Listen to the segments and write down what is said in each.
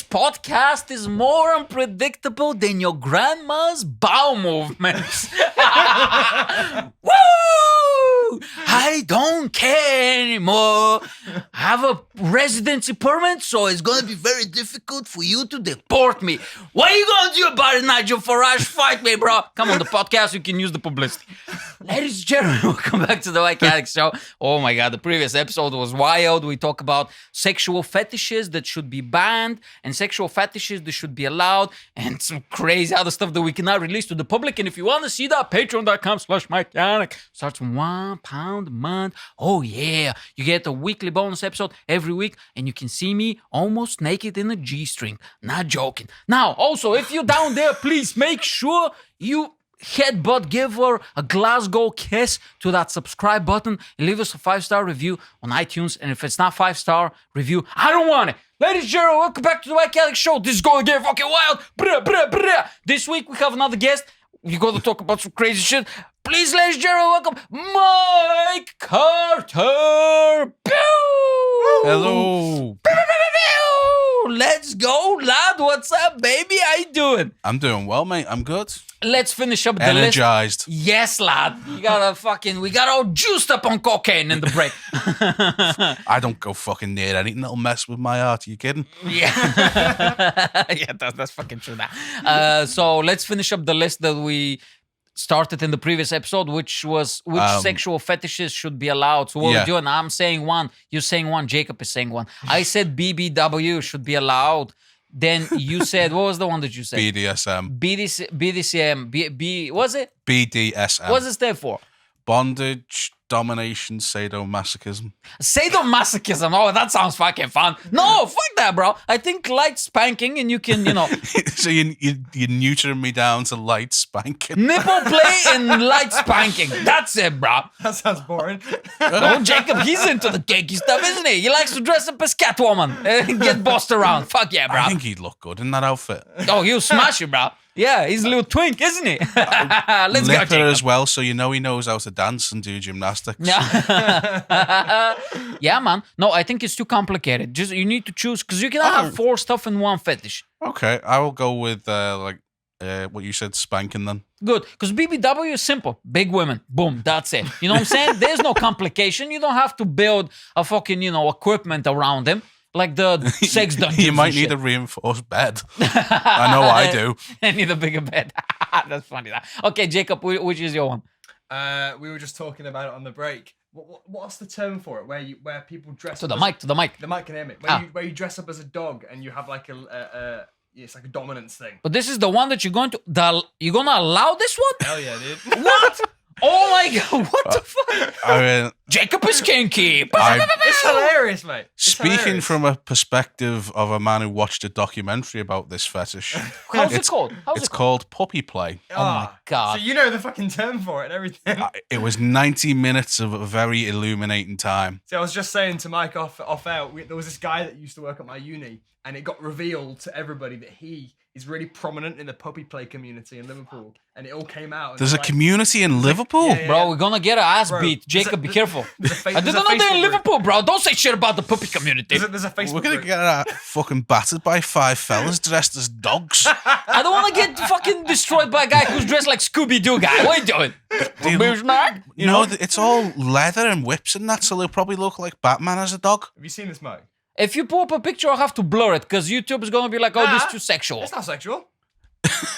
podcast is more unpredictable than your grandma's bowel movements. Woo! I don't care anymore. I have a residency permit, so it's going to be very difficult for you to deport me. What are you going to do about it, Nigel Farage? Fight me, bro. Come on the podcast, you can use the publicity. Ladies and gentlemen, welcome back to the Mike Yanek Show. Oh my God, the previous episode was wild. We talk about sexual fetishes that should be banned and sexual fetishes that should be allowed and some crazy other stuff that we cannot release to the public. And if you want to see that, patreon.com/mikeyanek. Starts from £1 a month. Oh yeah, you get a weekly bonus episode every week and you can see me almost naked in a G-string. Not joking. Now, also, if you're down there, please make sure you headbutt, give her a Glasgow kiss to that subscribe button and leave us a 5-star review on iTunes. And if it's not 5-star review, I don't want it. Ladies and gentlemen, welcome back to the Mike Yanek Show. This is going to get fucking wild. Brr, brr, brr. This week we have another guest. We're going to talk about some crazy shit. Please, ladies and gentlemen, welcome Mike Carter. Pew! Hello. Pew, pew, pew, pew. Let's go, lad. What's up, baby? How you doing? I'm doing well, mate. I'm good. Let's finish up the Energized. list. Yes, lad. We got all juiced up on cocaine in the break. I don't go fucking near anything that'll mess with my heart. Are you kidding? Yeah. Yeah, that's fucking true now. So let's finish up the list that we started in the previous episode, which was which sexual fetishes should be allowed. So what we're doing, I'm saying one, you're saying one, Jacob is saying one. I said BBW should be allowed. Then you said, what was the one that you said? BDSM. BDSM. Was it? BDSM. What does it stand for? Bondage, domination, sadomasochism. Sadomasochism. Oh, that sounds fucking fun. No, fuck that, bro. I think light spanking and you can, So you're neutering me down to light spanking. Nipple play and light spanking. That's it, bro. That sounds boring. Oh, Jacob, he's into the kinky stuff, isn't he? He likes to dress up as Catwoman and get bossed around. Fuck yeah, bro. I think he'd look good in that outfit. Oh, he'll smash you, bro. Yeah, he's a little twink, isn't he? Let's go, Jacob. as well, so he knows how to dance and do gymnastics. Yeah, yeah, man. No, I think it's too complicated. Just you need to choose because you cannot have 4 stuff in one fetish. Okay, I will go with what you said, spanking then. Good, because BBW is simple. Big women. Boom, that's it. You know what I'm saying? There's no complication. You don't have to build a fucking, equipment around them. Like the sex dungeons. You might need a reinforced bed. I know I do. I need a bigger bed. That's funny. Okay, Jacob, which is your one? We were just talking about it on the break. What's the term for it? Where people dress to up the mic. The mic can hear me. Where you dress up as a dog and you have like it's like a dominance thing. But this is the one that you're gonna allow this one? Hell yeah, dude. What? Oh my God! What the fuck? I mean, Jacob is kinky. It's hilarious, mate. Speaking from a perspective of a man who watched a documentary about this fetish, How's it called? It's called puppy play. Oh my God! So you know the fucking term for it and everything. It was 90 minutes of a very illuminating time. See, I was just saying to Mike off air, there was this guy that used to work at my uni, and it got revealed to everybody that he is really prominent in the puppy play community in Liverpool, and it all came out. There's a community in Liverpool? Yeah. Bro, we're gonna get our ass beat. Jacob, be careful. I didn't know they're in Liverpool, bro. Don't say shit about the puppy community. There's a Facebook We're gonna group. get fucking battered by 5 fellas dressed as dogs. I don't want to get fucking destroyed by a guy who's dressed like Scooby-Doo guy. What are you doing? It's all leather and whips and that, so they'll probably look like Batman as a dog. Have you seen this, Mike? If you pull up a picture, I'll have to blur it because YouTube is gonna be like, this is too sexual. It's not sexual.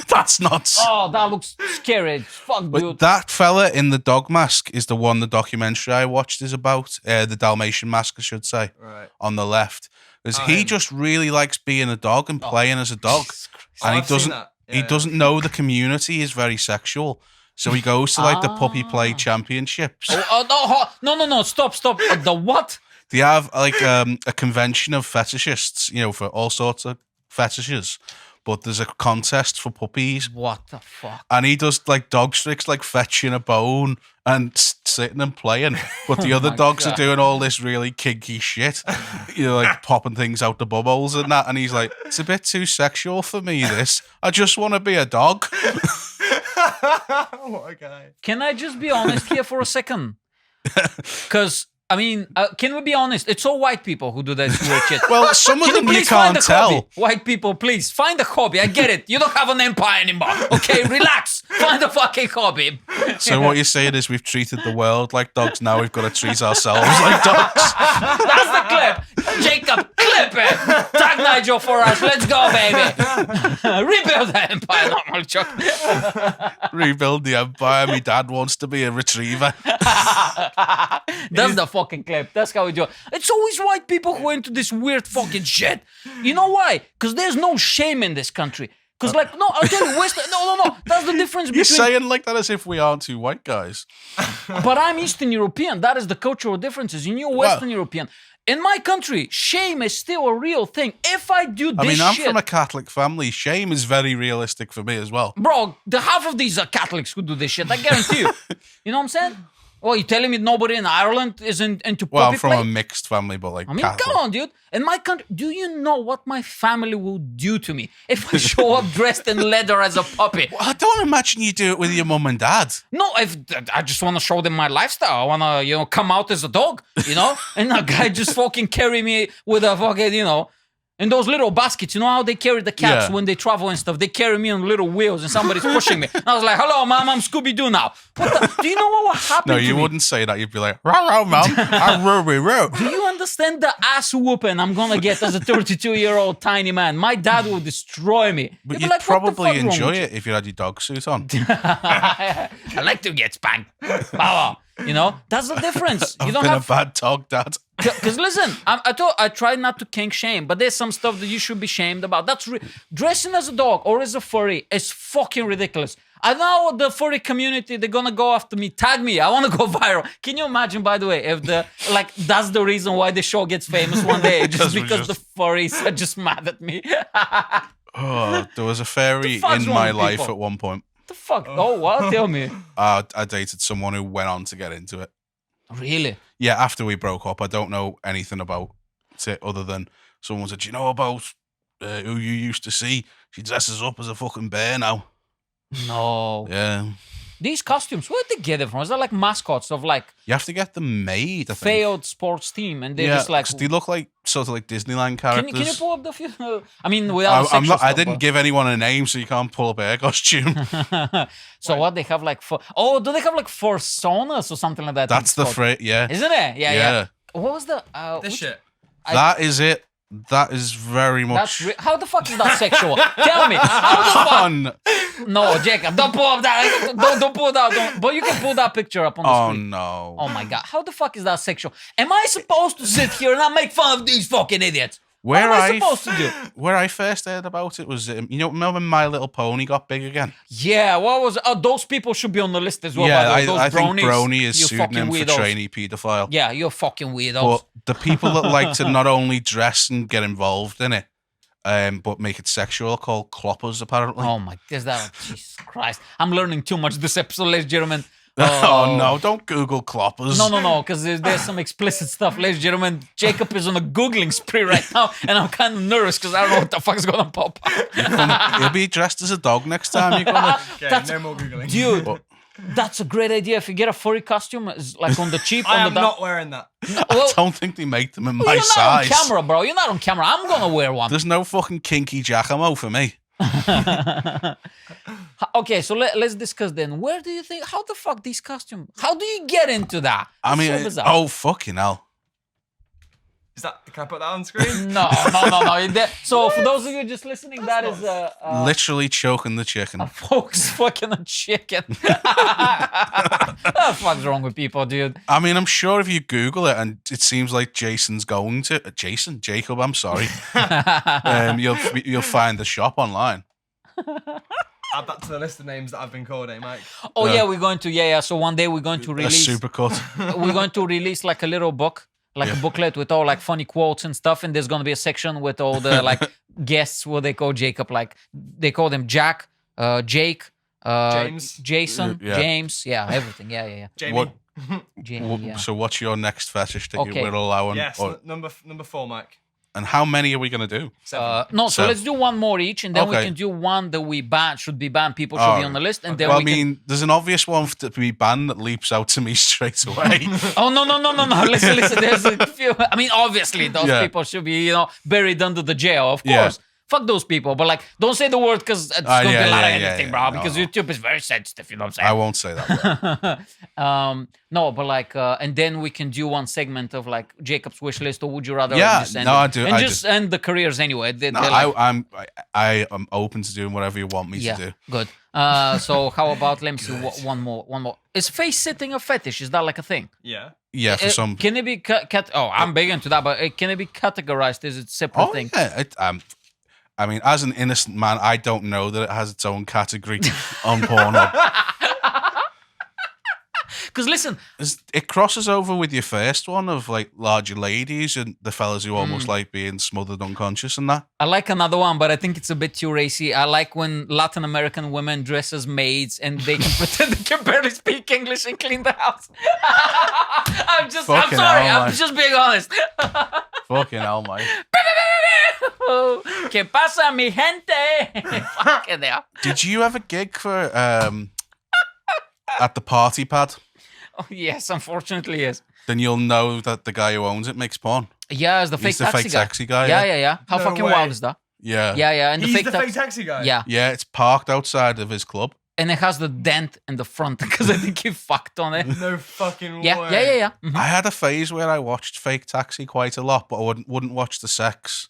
That's nuts. Oh, that looks scary. Fuck, But dude. that fella in the dog mask is the one the documentary I watched is about. The Dalmatian mask, I should say. Right. On the left. Because he just really likes being a dog and playing as a dog. And I've seen that. he doesn't know the community is very sexual. So he goes to the puppy play championships. No. Stop. The what? They have a convention of fetishists, for all sorts of fetishes. But there's a contest for puppies. What the fuck? And he does dog tricks like fetching a bone and sitting and playing. But the other dogs are doing all this really kinky shit. Popping things out the bubbles and that. And he's like, it's a bit too sexual for me, this. I just want to be a dog. What a guy. Can I just be honest here for a second? Because I mean, can we be honest? It's all white people who do this weird shit. Well, some of them you Please find can't a hobby. tell. White people, please find a hobby. I get it. You don't have an empire anymore. Okay, relax. Find a fucking hobby. So what you're saying is we've treated the world like dogs. Now we've got to treat ourselves like dogs. That's the clip. Jacob, clip it. Tag Nigel for us. Let's go, baby. Rebuild the empire. No, I'm joking. Rebuild the empire. My dad wants to be a retriever. That's the fucking clip. That's how we do it. It's always white people who are into this weird fucking shit. You know why? Because there's no shame in this country. Because, like, no, I'll tell you, Western, no. That's the difference You're between. saying like that as if we aren't two white guys. But I'm Eastern European. That is the cultural differences. You're Western European. In my country, shame is still a real thing. If I do this shit... I'm from a Catholic family. Shame is very realistic for me as well. Bro, the half of these are Catholics who do this shit. I guarantee you. You know what I'm saying? Well, you're telling me nobody in Ireland is into puppy Well, I'm from play? a mixed family, but like I mean, Catholic. come on, dude. In my country, do you know what my family will do to me if I show up dressed in leather as a puppy? I don't imagine you do it with your mum and dad. No, I just want to show them my lifestyle. I want to, come out as a dog, and a guy just fucking carry me with a fucking, in those little baskets. You know how they carry the cats when they travel and stuff? They carry me on little wheels and somebody's pushing me. And I was like, hello, mom, I'm Scooby-Doo now. Do you know what happened No, to you me? wouldn't say that. You'd be like, row, mum. I'm row. Do you understand the ass whooping I'm gonna get as a 32-year-old tiny man? My dad will destroy me. But He'd be you'd like, "What the probably fuck wrong enjoy with it if you had your dog suit on. I like to get spanked. Wow. That's the difference. You I've don't been have... a bad dog, Dad. Because listen, I try not to kink shame, but there's some stuff that you should be shamed about. Dressing as a dog or as a furry is fucking ridiculous. I know the furry community, they're gonna go after me, tag me. I want to go viral. Can you imagine, by the way, if that's the reason why the show gets famous one day, just because the furries are just mad at me. There was a fairy in my life at one point. The fuck? Oh, what? Tell me. I dated someone who went on to get into it. Really? Yeah, after we broke up, I don't know anything about it other than someone said, "Do you know about who you used to see? She dresses up as a fucking bear now." No. Yeah. These costumes, where did they get it from? Is that like mascots of like You have to get them made, I think. failed sports team, and they're just like. 'cause they look like sort of like Disneyland characters. Can you pull up the few? I mean, without I'm not. I stuff, didn't but- give anyone a name, so you can't pull up a costume. So what they have like for? Oh, do they have like personas or something like that? That's it's the called? phrase. Yeah. Isn't it? Yeah. What was the? This which- shit. That is it. That is very much. How the fuck is that sexual? Tell me. How the fuck? on. No, Jacob, don't pull up that. Don't pull that. But you can pull that picture up on the Oh screen. no. Oh my god, how the fuck is that sexual? Am I supposed to sit here and not make fun of these fucking idiots? What am I supposed to do? Where I first heard about it was, remember when My Little Pony got big again? Yeah, what was? Those people should be on the list as well. Yeah, by the way. Those I think bronies, Brony is you pseudonym fucking for weirdos. trainee paedophile. Yeah, you're fucking weirdos. But the people that like to not only dress and get involved in it, but make it sexual, are called cloppers, apparently. Oh my, is that? Jesus Christ! I'm learning too much this episode, ladies and gentlemen. Oh no! Don't Google cloppers. No, because there's some explicit stuff, ladies and gentlemen. Jacob is on a googling spree right now, and I'm kind of nervous because I don't know what the fuck is gonna pop up. You'll be dressed as a dog next time you're gonna. Okay, no more googling. Dude, But that's a great idea. If you get a furry costume, it's like on the cheap. I on am the not wearing that. I don't think they make them in my You're not size. on camera, bro. You're not on camera. I'm gonna wear one. There's no fucking kinky Giacomo for me. Okay, so let's discuss then. Where do you think? How the fuck these costumes? How do you get into that? I It's mean, so bizarre. oh fucking hell! Is that? Can I put that on screen? No. So for those of you just listening, that is Literally choking the chicken. folks fucking a chicken. What the fuck's wrong with people, dude? I mean, I'm sure if you Google it, and it seems like Jason's going to Jacob. I'm sorry. You'll find the shop online. Add that to the list of names that I've been called, Mike? Oh Yeah. yeah, we're going to So one day we're going to A release. supercut. We're going to release like a little book, like a booklet with all like funny quotes and stuff, and there's gonna be a section with all the like guests. What they call Jacob, like they call them Jack, Jake, James. Jason, Yeah. James, everything, yeah. Jamie. What- Jamie, yeah. So what's your next fetish that Okay. you will allow? Yes, Or, number 4, Mike. And how many are we going to do? No, so Seven. let's do one more each, and then we Okay. can do one that we should be banned. People should be on the list, and then Well, we I mean, there's an obvious one to be banned that leaps out to me straight away. Oh no! Listen. There's a few. I mean, obviously, those people should be, buried under the jail. Of course, fuck those people. But like, don't say the word because it's gonna be a lot of anything, bro. Because YouTube is very sensitive. You know what I'm saying? I won't say that word. No, but like, and then we can do one segment of like Jacob's wish list, or would you rather? Yeah, just end no, it? I do. And I just end the careers anyway. No, I am open to doing whatever you want me to do. Good. So how about, let me see, one more. Is face sitting a fetish? Is that like a thing? Yeah. Yeah, for some. Can it be I'm big into that, but can it be categorized as a separate thing? Yeah. I mean, as an innocent man, I don't know that it has its own category on Pornhub. Because listen, It crosses over with your first one of like larger ladies and the fellas who almost like being smothered unconscious and that. I like another one, but I think it's a bit too racy. I like when Latin American women dress as maids and they can pretend they can barely speak English and clean the house. I'm sorry, I'm just being honest. Fucking hell, mate. ¿Qué pasa, mi gente? Fucking hell. Did you ever gig for at the party pad? Oh, yes, unfortunately, yes. Then you'll know that the guy who owns it makes porn. Yeah, it's the fake He's the taxi fake guy. taxi guy. Yeah. How No fucking way. wild is that? Yeah. Yeah. And He's fake the fake taxi guy. Yeah. Yeah, it's parked outside of his club. And it has the dent in the front because I think he fucked on it. No fucking Yeah. way. Yeah. Mhm. I had a phase where I watched Fake Taxi quite a lot, but I wouldn't watch the sex.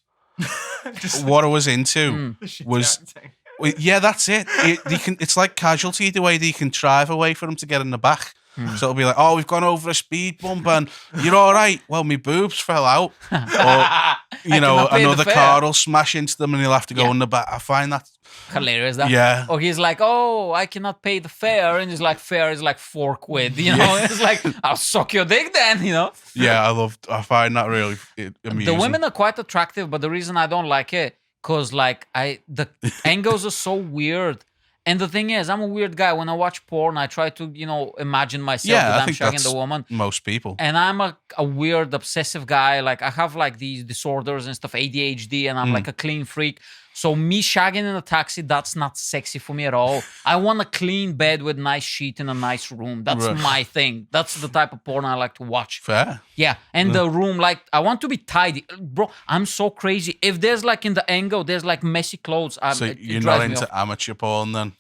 Just What I was into the shit was acting. well, yeah, that's it. It's like Casualty, the way they can drive away for him to get in the back. So it'll be like, oh, we've gone over a speed bump and you're all right. Well, my boobs fell out. Or, cannot pay the another fare. car will smash into them and he'll have to go in the back. I find that. Hilarious, that. Yeah. Or he's like, oh, I cannot pay the fare. And he's like, fare is like £4, you know? It's like, I'll suck your dick then, you know? Yeah, I find that really amusing. The women are quite attractive, but the reason I don't like it, because like the angles are so weird. And the thing is, I'm a weird guy. When I watch porn, I try to, imagine myself Yeah, I that I'm think shagging that's the woman. most people. And I'm a weird, obsessive guy. Like, I have like these disorders and stuff, ADHD, and I'm like a clean freak. So me shagging in a taxi, that's not sexy for me at all. I want a clean bed with nice sheet in a nice room. That's Right. my thing. That's the type of porn I like to watch. Fair. Yeah, and the room, like, I want to be tidy. Bro, I'm so crazy. If there's like in the angle, there's like messy clothes. So it you're drives not me into off. amateur porn then?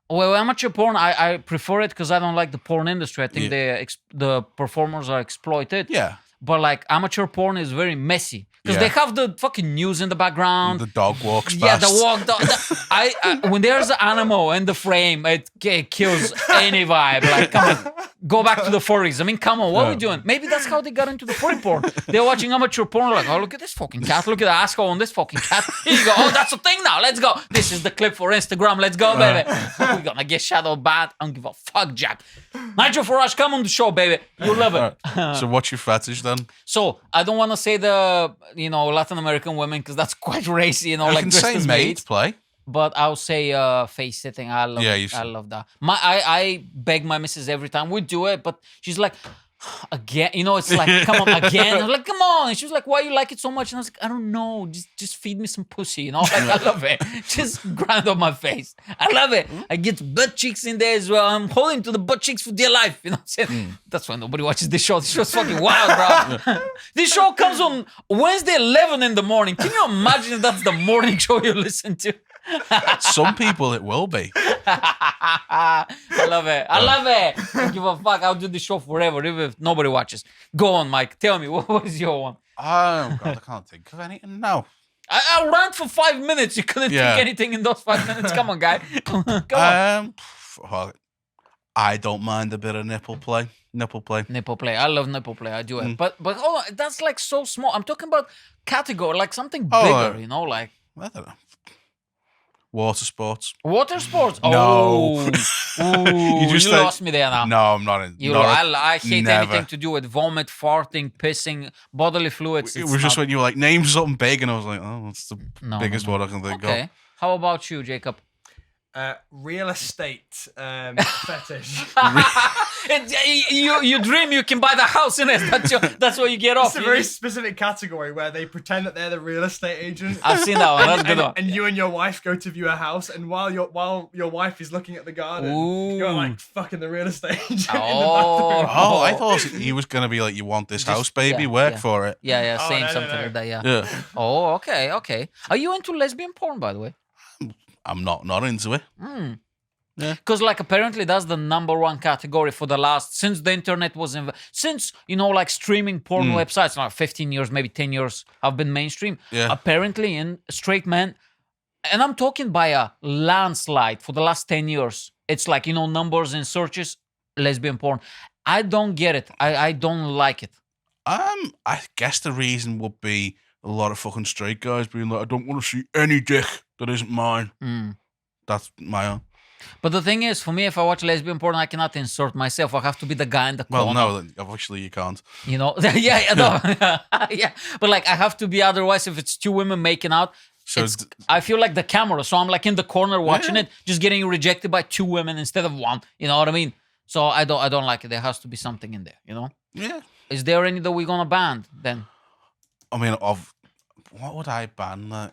Well, amateur porn, I prefer it because I don't like the porn industry. I think the performers are exploited. Yeah. But like amateur porn is very messy because they have the fucking news in the background. The dog walks Yeah, past. the walk. I when there's an animal in the frame, it kills any vibe. Like, come on, go back to the furries. I mean, come on, what are we doing? Maybe that's how they got into the furry porn. They're watching amateur porn, like, oh, look at this fucking cat. Look at the asshole on this fucking cat. Here you go. Oh, that's a thing now. Let's go. This is the clip for Instagram. Let's go, baby. We're gonna get shadow banned. I don't give a fuck, Jack. Nigel Farage, come on the show, baby. You love it. So what's your fetish then? So I don't want to say the Latin American women because that's quite racy, You like can dressed say as maid maids. play. But I'll say face sitting. I love. Yeah, I love that. I beg my missus every time we do it, but she's like, again. It's like, come on, again. I'm like, come on. And she was like, why you like it so much? And I was like, I don't know. Just feed me some pussy. Like, I love it. Just grind on my face. I love it. I get butt cheeks in there as well. I'm holding to the butt cheeks for dear life. You know what I'm saying? That's why nobody watches this show. This show's fucking wild, bro. This show comes on Wednesday 11 in the morning. Can you imagine if that's the morning show you listen to? Some people it will be. I love it. I love it. I don't give a fuck. I'll do this show forever, even if nobody watches. Go on, Mike. Tell me, what is your one? Oh, God, I can't think of anything now. I ran for 5 minutes. You couldn't think anything in those 5 minutes. Come on, guy. Come on. I don't mind a bit of nipple play. Nipple play. I love nipple play. I do it. But hold on. That's like so small. I'm talking about category, like something bigger, like. I don't know. Water sports. Water sports? No. Oh, you just lost me there now. No, I'm not in. I hate never. anything to do with vomit, farting, pissing, bodily fluids. It was just when you were like, name something big, and I was like, oh, that's the biggest one I can think of. Okay. How about you, Jacob? Real estate fetish. You dream you can buy the house in it. That's what you get off. It's a very specific category where they pretend that they're the real estate agent. I've seen that one. That's a good one. And you and your wife go to view a house, and while your wife is looking at the garden, you're like fucking the real estate agent in the bathroom. Oh, I thought he was gonna be like, "You want this house, baby? Work for it." Yeah, Oh, saying no, something no. like that. Yeah. Yeah. Oh, okay. Are you into lesbian porn, by the way? I'm not into it. Because like apparently that's the number one category for the last since the internet was since like streaming porn websites like 15 years, maybe 10 years have been mainstream. Yeah. Apparently in straight men, and I'm talking by a landslide for the last 10 years. It's like numbers in searches, lesbian porn. I don't get it. I don't like it. I guess the reason would be a lot of fucking straight guys being like, I don't want to see any dick that isn't mine. That's my own. But the thing is, for me, if I watch lesbian porn, I cannot insert myself. I have to be the guy in the corner. Well, no, obviously you can't. Yeah. But like I have to be, otherwise if it's two women making out, So I feel like the camera. So I'm like in the corner watching it, just getting rejected by two women instead of one. You know what I mean? So I don't like it. There has to be something in there, Yeah. Is there any that we're gonna ban then? I mean, what would I ban?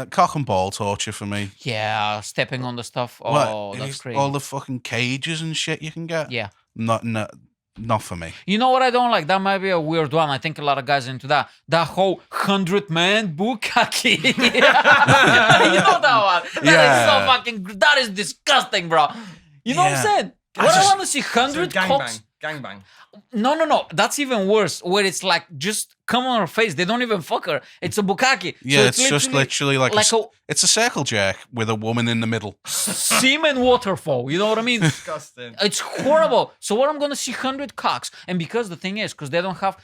Cock and ball torture for me. Yeah, stepping on the stuff. Oh, that's crazy. All the fucking cages and shit you can get. Yeah. Not for me. You know what I don't like? That might be a weird one. I think a lot of guys are into that. That whole 100-man bukkake. You know that one? That is so fucking... That is disgusting, bro. You know what I'm saying? I want to see 100 cocks. Gangbang. No. That's even worse. Where it's like just come on her face. They don't even fuck her. It's a bukkake. Yeah, so it's just literally like it's a circle jerk with a woman in the middle. Semen waterfall. You know what I mean? Disgusting. It's horrible. So what I'm gonna see 100 cocks, and because the thing is, because they don't have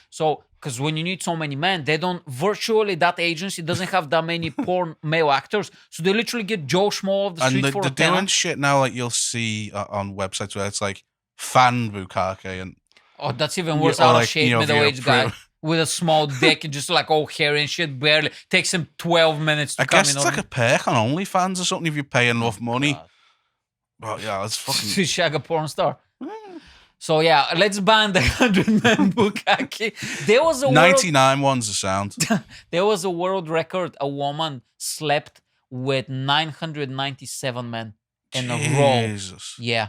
because when you need so many men, they don't virtually that agency doesn't have that many porn male actors, so they literally get Joe Schmo off the street for a they're tenner. doing shit now like you'll see on websites where it's like fan bukkake and. Oh, that's even worse. Or Out of like, shape, middle-aged guy with a small dick and just like all hairy and shit. Barely takes him 12 minutes to I come. guess it's like a perk on OnlyFans or something if you pay enough money. But yeah, it's fucking. To shag a porn star. So yeah, let's ban the 100-man bukkake. There was a 99 ones a sound. There was a world record. A woman slept with 997 men in a row. Jesus. Yeah.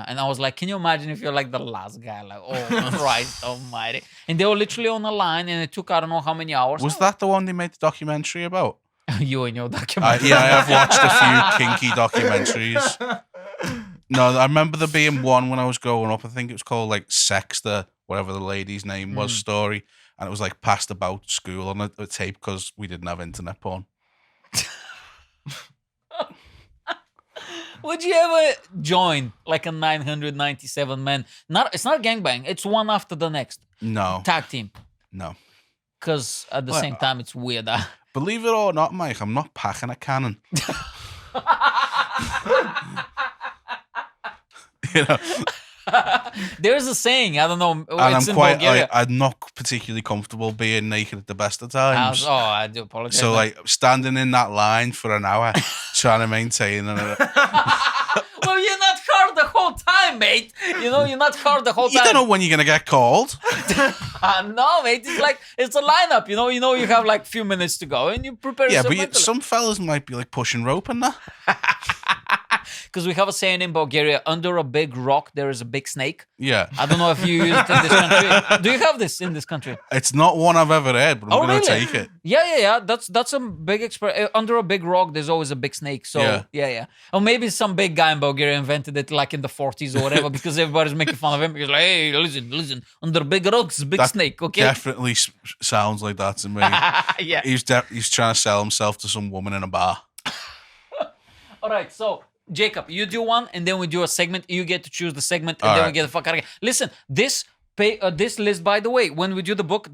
And I was like, can you imagine if you're like the last guy? Like, oh Christ almighty. And they were literally on a line and it took I don't know how many hours. Was that the one they made the documentary about? You and your documentary. Yeah, I have watched a few kinky documentaries. No, I remember there being one when I was growing up. I think it was called like Sex, whatever the lady's name was, story. And it was like passed about school on a tape because we didn't have internet porn. Would you ever join like a 997 men? It's not gangbang. It's one after the next. No. Tag team. No. Because at the same time, it's weird. Believe it or not, Mike, I'm not packing a cannon. There's a saying, I don't know. And I'm not particularly comfortable being naked at the best of times. I do apologize. So like standing in that line for an hour trying to maintain it. Well, you're not hard the whole time, mate. You're not hard the whole time. You don't know when you're gonna get called. No, mate. It's like it's a lineup. You have like few minutes to go, and you prepare. Yeah, but some fellas might be like pushing rope and that. Because we have a saying in Bulgaria: under a big rock there is a big snake. Yeah. I don't know if you use it in this country. Do you have this in this country? It's not one I've ever heard, but I'm gonna take it. Yeah. That's a big under a big rock. There's always a big snake. So yeah. Or maybe some big guy in Bulgaria invented it like in the 40s or whatever because everybody's making fun of him. He's like, hey, listen, under big rocks, big snake. Okay. Definitely sounds like that to me. Yeah. He's trying to sell himself to some woman in a bar. All right, so Jacob, you do one, and then we do a segment. You get to choose the segment, and then we get the fuck out of here. Listen, this list, by the way, when we do the book,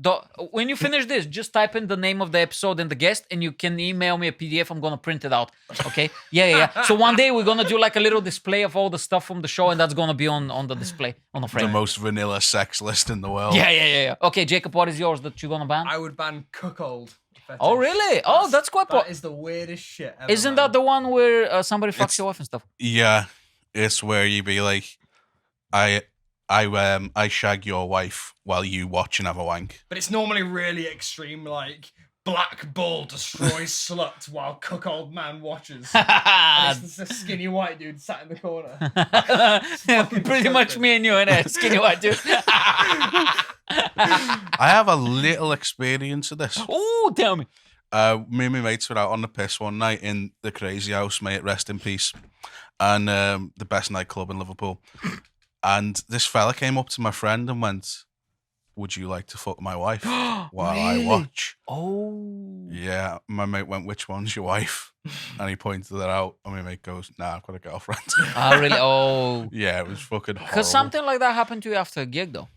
when you finish this, just type in the name of the episode and the guest, and you can email me a PDF. I'm gonna print it out. Okay? Yeah. So one day we're gonna do like a little display of all the stuff from the show, and that's gonna be on the display on the frame. The most vanilla sex list in the world. Yeah. Okay, Jacob, what is yours that you're gonna ban? I would ban cuckold fetish. Oh, really? Oh, that's quite That is the weirdest shit ever. Isn't man. that the one where somebody fucks It's- your wife and stuff? Yeah, it's where you be like, I shag your wife while you watch and have a wank. But it's normally really extreme, like black bull destroys slut while cuckold man watches. And it's just a skinny white dude sat in the corner. Pretty much me and you and a skinny white dude. I have a little experience of this. Oh, tell me. Me and my mates were out on the piss one night in the Crazy House, mate, rest in peace, and the best nightclub in Liverpool. And this fella came up to my friend and went, "Would you like to fuck my wife while Really? I watch?" Oh. Yeah, my mate went, "Which one's your wife?" And he pointed it out, and my mate goes, "Nah, I've got a girlfriend." Ah, really? Oh. Yeah, it was fucking horrible. Because something like that happened to you after a gig, though.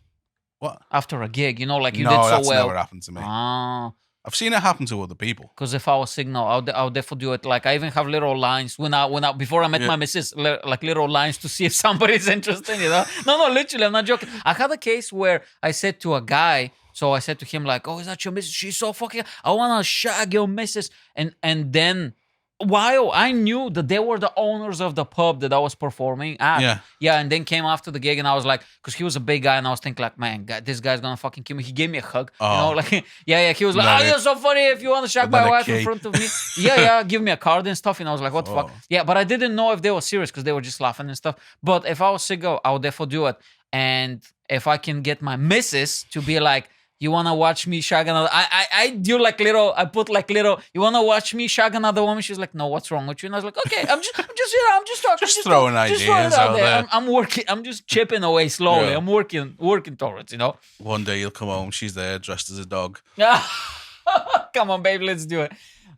What? After a gig, you know, like you No, did so that's well. never happened to me. Ah. I've seen it happen to other people. Because if I was signal, I'll definitely do it. Like I even have little lines when I before I met my missus, like little lines to see if somebody's interested. You know? No, literally, I'm not joking. I had a case where I said to a guy, so I said to him like, "Oh, is that your missus? She's so fucking. I wanna shag your missus." And then while I knew that they were the owners of the pub that I was performing at, and then came after the gig and I was like, because he was a big guy and I was thinking like, man, God, this guy's gonna fucking kill me. He gave me a hug, you know, like he was like, "Oh, you're so funny. If you want to shag my wife in front of me, give me a card and stuff." And I was like, "What the fuck?" Yeah, but I didn't know if they were serious because they were just laughing and stuff. But if I was single, I would definitely do it. And if I can get my missus to be like, "You wanna watch me shag another?" I do like little. I put like little. "You wanna watch me shag another woman?" She's like, "No, what's wrong with you?" And I was like, "Okay, I'm just talking, Just throwing ideas out there. I'm working. I'm just chipping away slowly. Yeah. I'm working towards, you know." One day you'll come home, she's there dressed as a dog. Come on, baby, let's do it.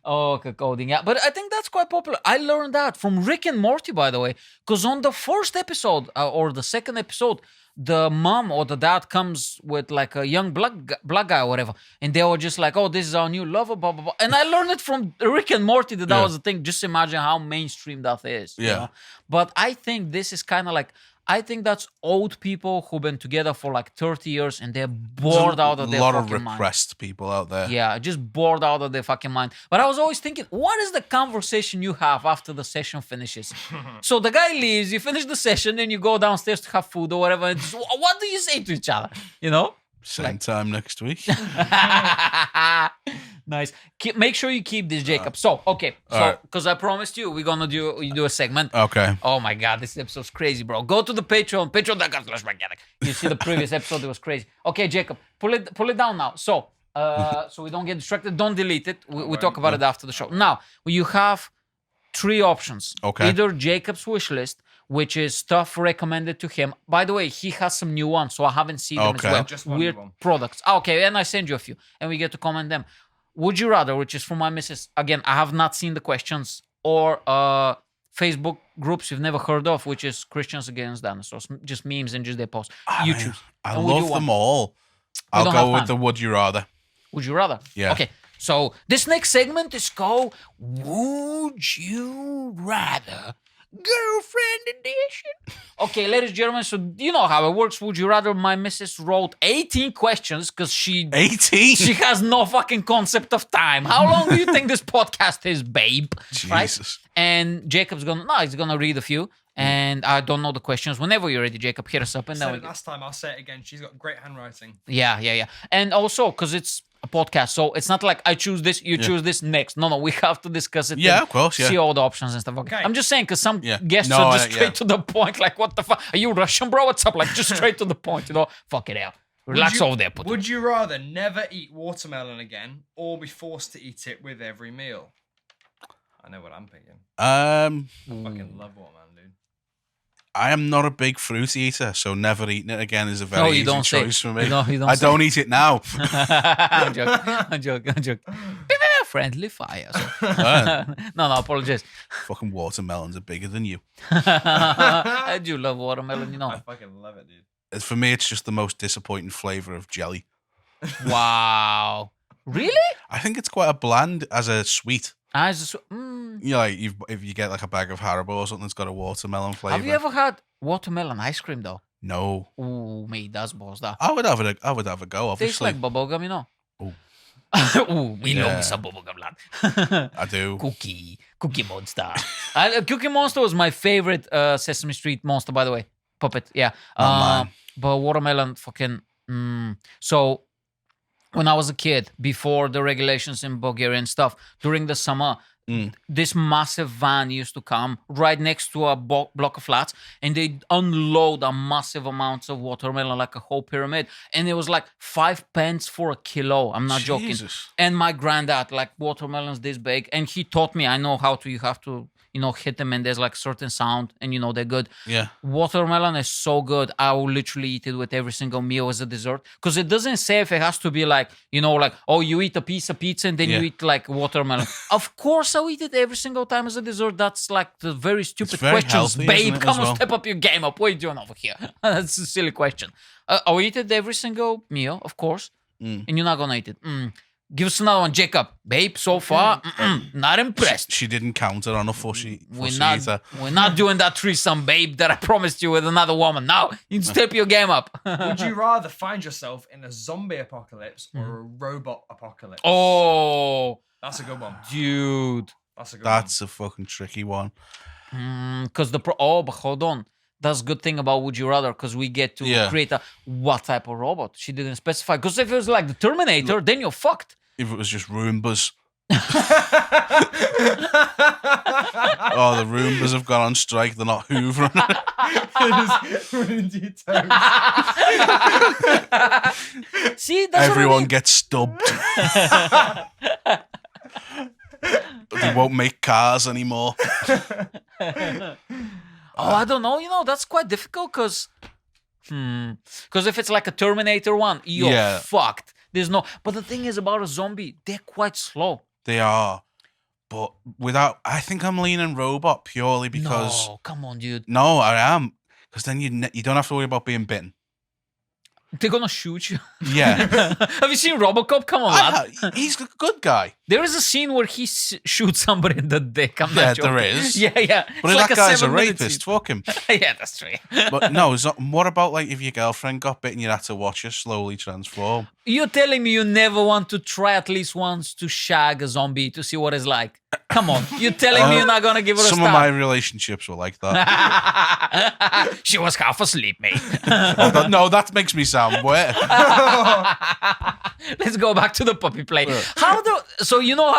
Oh, coding, yeah. But I think that's quite popular. I learned that from Rick and Morty, by the way, because on the first episode or the second episode, the mom or the dad comes with like a young black guy or whatever, and they were just like, "Oh, this is our new lover," blah blah blah. And I learned it from Rick and Morty that was the thing. Just imagine how mainstream that is. Yeah. You know? But I think this is kind of like, I think that's old people who've been together for like 30 years and they're bored out of their fucking mind. A lot of repressed people out there. Yeah, just bored out of their fucking mind. But I was always thinking, what is the conversation you have after the session finishes? So the guy leaves, you finish the session, then you go downstairs to have food or whatever. And just, what do you say to each other? You know? Same time next week. Nice. Make sure you keep this, Jacob. So, okay. So, because I promised you, we're going to do a segment. Okay. Oh my God, this episode's crazy, bro. Go to the Patreon, patreon.com/mikeyanek. You see the previous episode, it was crazy. Okay, Jacob, pull it down now. So, so we don't get distracted. Don't delete it. We talk about it after the show. Now, you have 3 options. Okay. Either Jacob's wish list, which is stuff recommended to him. By the way, he has some new ones, so I haven't seen them as well. Just one Weird of them. products. Okay, and I send you a few, and we get to comment them. Would you rather, which is from my missus, again, I have not seen the questions, or Facebook groups you've never heard of, which is Christians Against Dinosaurs, just memes and just their posts. You choose. I And would you love want- them all. I'll don't go have with time. the would you rather. Would you rather? Yeah. Okay, so this next segment is called Would You Rather? Girlfriend edition. Okay, ladies and gentlemen, so you know how it works. Would you rather? My missus wrote 18 questions because she 18? she has no fucking concept of time. How long do you think this podcast is, babe? Right? Jesus. And Jacob's he's gonna read a few. And I don't know the questions. Whenever you're ready, Jacob, hit us up. And I then said we it last time, I'll say it again. She's got great handwriting. yeah. And also, because it's a podcast, so it's not like I choose this, you choose this next. No, we have to discuss it. Yeah, and of course, yeah. See all the options and stuff. Okay. Okay. I'm just saying, because some guests No, are just yeah. straight to the point. Like, what the fuck? Are you Russian, bro? What's up? Like, just straight to the point, you know? Fuck it out. Relax over there, Putin. Would you rather never eat watermelon again or be forced to eat it with every meal? I know what I'm picking. Fucking love watermelon, dude. I am not a big fruit eater, so never eating it again is a very you easy don't say. choice for me. You don't I say. don't eat it now. I'm joking. Friendly fire. No, apologize. Fucking watermelons are bigger than you. I do love watermelon, you I know. fucking love it, dude. For me, it's just the most disappointing flavour of jelly. Wow. Really? I think it's quite a bland as a sweet. I just, You know, like if you get like a bag of Haribo or something that's got a watermelon flavour. have you ever had watermelon ice cream though? No. Ooh, me, that's balls that. I would have a go, Tastes obviously. like bubblegum, you know. Ooh, we love Yeah. some bubblegum lad. I do. Cookie Monster. Cookie Monster was my favorite Sesame Street monster, by the way. Puppet, yeah. Not mine. But Watermelon, fucking. So when I was a kid, before the regulations in Bulgaria and stuff, during the summer, this massive van used to come right next to a block of flats, and they unload a massive amounts of watermelon, like a whole pyramid, and it was like 5 pence for a kilo. I'm not joking. Jesus. And my granddad, like, watermelons this big, and he taught me. I know how to. You have to, hit them, and there's like certain sound, and they're good. Yeah. Watermelon is so good. I will literally eat it with every single meal as a dessert, because it doesn't say if it has to be like, like, oh, you eat a piece of pizza and then you eat like watermelon. Of course, I'll eat it every single time as a dessert. That's like the very stupid very questions, healthy, babe. isn't it, Come as on, well? step up your game up. What are you doing over here? That's a silly question. I'll eat it every single meal, of course, and you're not gonna eat it. Give us another one, Jacob. Babe, so far, not impressed. She didn't count it on a fussy We're eater. not doing that threesome, babe, that I promised you with another woman. Now, you step your game up. Would you rather find yourself in a zombie apocalypse or a robot apocalypse? Oh, That's a good one. dude. That's a good That's a fucking tricky one. Because but hold on. That's a good thing about Would You Rather, because we get to create what type of robot. She didn't specify. Because if it was like the Terminator, then you're fucked. If it was just Roombas. The Roombas have gone on strike. They're not hoovering. Just ruined your toes. See, that's Everyone what I mean. gets stubbed. They won't make cars anymore. I don't know. That's quite difficult because if it's like a Terminator one, you're fucked. There's no. But the thing is about a zombie, they're quite slow. They are. But I think I'm leaning robot purely because. No, come on, dude. No, I am. Because then you don't have to worry about being bitten. They're gonna shoot you. Yeah. Have you seen RoboCop? Come on, lad. He's a good guy. There is a scene where he shoots somebody in the dick. I'm not joking. there is. Yeah. But It's that like guy's a 7-minute rapist. scene. Fuck him. Yeah, that's true. But no, what about like if your girlfriend got bitten, you had to watch her slowly transform? You're telling me you never want to try at least once to shag a zombie to see what it's like? Come on. You're telling me you're not gonna give her a Some stab? of my relationships were like that. She was half asleep, mate. No, that makes me sound weird. Let's go back to the puppy play. So you know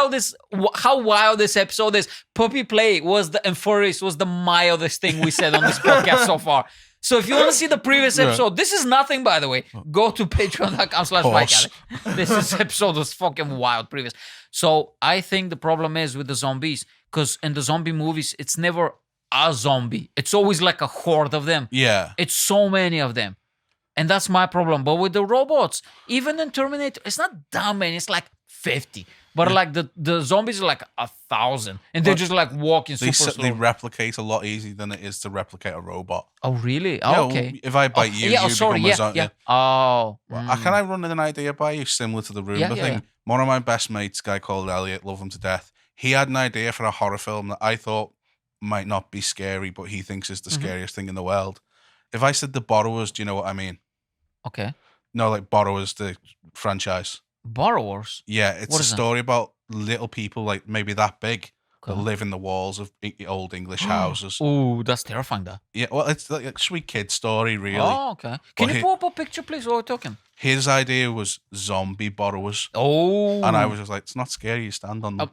how wild this episode is? Puppy play was and furries was the mildest thing we said on this podcast so far. So if you want to see the previous episode, this is nothing, by the way. Go to patreon.com/mikeyanek. This episode was fucking wild previous. So I think the problem is with the zombies, because in the zombie movies, it's never a zombie. It's always like a horde of them. Yeah. It's so many of them. And that's my problem. But with the robots, even in Terminator, it's not that many. It's like 50. But like the zombies are like 1,000. And they're just like walking super slow. They replicate a lot easier than it is to replicate a robot. Oh, really? Oh, okay. If I bite you, you become a zombie. Oh. Can I run an idea by you similar to the Roomba thing? Yeah. One of my best mates, a guy called Elliot, love him to death. He had an idea for a horror film that I thought might not be scary, but he thinks is the scariest thing in the world. If I said The Borrowers, do you know what I mean? Okay. No, like Borrowers, the franchise. Borrowers? Yeah, it's a story about little people like maybe that big that live in the walls of old English houses. Ooh, that's terrifying, that. Yeah, well, it's like a sweet kid story, really. Oh, okay. Can you pull up a picture, please, while we're talking? His idea was zombie borrowers. Oh. And I was just like, it's not scary, you stand on them.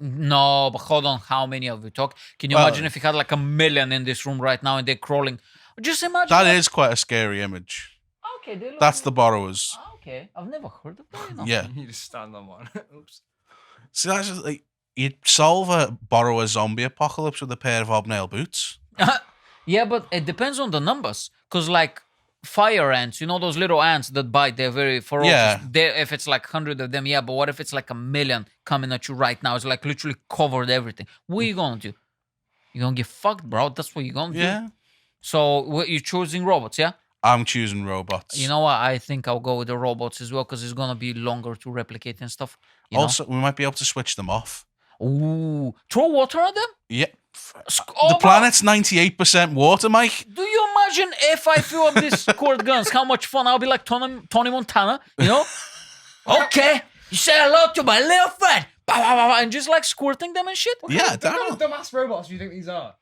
No, but hold on, how many of you talk? Can you imagine if you had like 1 million in this room right now and they're crawling? Just imagine that is quite a scary image. Okay, that's the borrowers. Okay, I've never heard of that. Yeah. You just stand on one. Oops. See, that's just like, you'd solve a borrower zombie apocalypse with a pair of hobnail boots. Yeah, but it depends on the numbers. Because like fire ants, you know those little ants that bite, they're very ferocious. Yeah. If it's like 100 of them, yeah, but what if it's like 1 million coming at you right now? It's like literally covered everything. What are you going to do? You're going to get fucked, bro. That's what you're going to do. So you're choosing robots, yeah? I'm choosing robots. You know what? I think I'll go with the robots as well because it's going to be longer to replicate and stuff. Also, we might be able to switch them off. Ooh. Throw water at them? Yeah. The planet's 98% water, Mike. Do you imagine if I fill up these squirt guns, how much fun I'll be like Tony Montana, you know? Okay, you say hello to my little friend. Bah, bah, bah, bah, and just like squirting them and shit. Yeah, What kind of damn. dumbass robots do you think these are?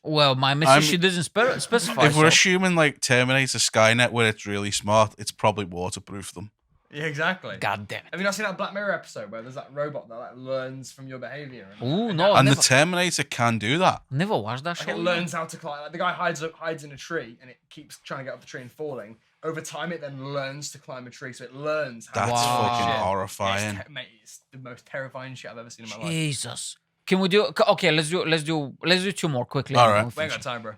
Well, my missus, she doesn't specify. If we're assuming like Terminator Skynet, where it's really smart, it's probably waterproof them. Yeah, exactly. God damn it. Have you not seen that Black Mirror episode where there's that robot that like learns from your behavior? Ooh, no. And Never, the Terminator can do that. never watched that Like show. it learns how to climb. Like the guy hides in a tree and it keeps trying to get up the tree and falling. Over time, it then learns to climb a tree, so it learns how. That's to do fucking shit. horrifying. Mate, it's the most terrifying shit I've ever seen in my life. Jesus. Can we do? Okay, let's do two more quickly. All and right. we'll We ain't finish. got time, bro.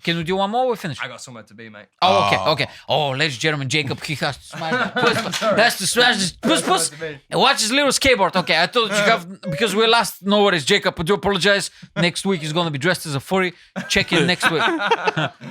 Can we do one more? We finish. I got somewhere to be, mate. Oh, okay, Oh. okay. Oh, ladies and gentlemen, Jacob, he has to smash that puss. That's to smash this puss. Somewhere to be. And watch his little skateboard. Okay, I told you have because we last. No worries, Jacob. I do apologize. Next week he's gonna be dressed as a furry. Check in next week.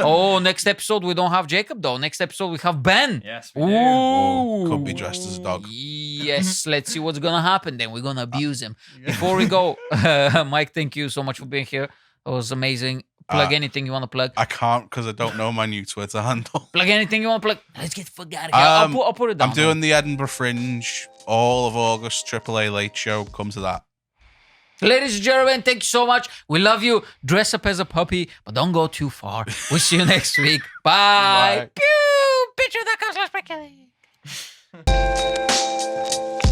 Oh, next episode we don't have Jacob though. Next episode we have Ben. Yes, we do. Ooh. Could be dressed as a dog. Yes, let's see what's gonna happen. Then we're gonna abuse him. Before we go, Mike, thank you so much for being here. It was amazing. Plug anything you want to plug. I can't because I don't know my new Twitter handle. Plug anything you want to plug. Let's get the fuck out of here. I'll put it down. I'm doing the Edinburgh Fringe all of August. AAA Late Show. Come to that. Ladies and gentlemen, thank you so much. We love you. Dress up as a puppy, but don't go too far. We'll see you next week. Bye. Bye. Pew! Picture that comes last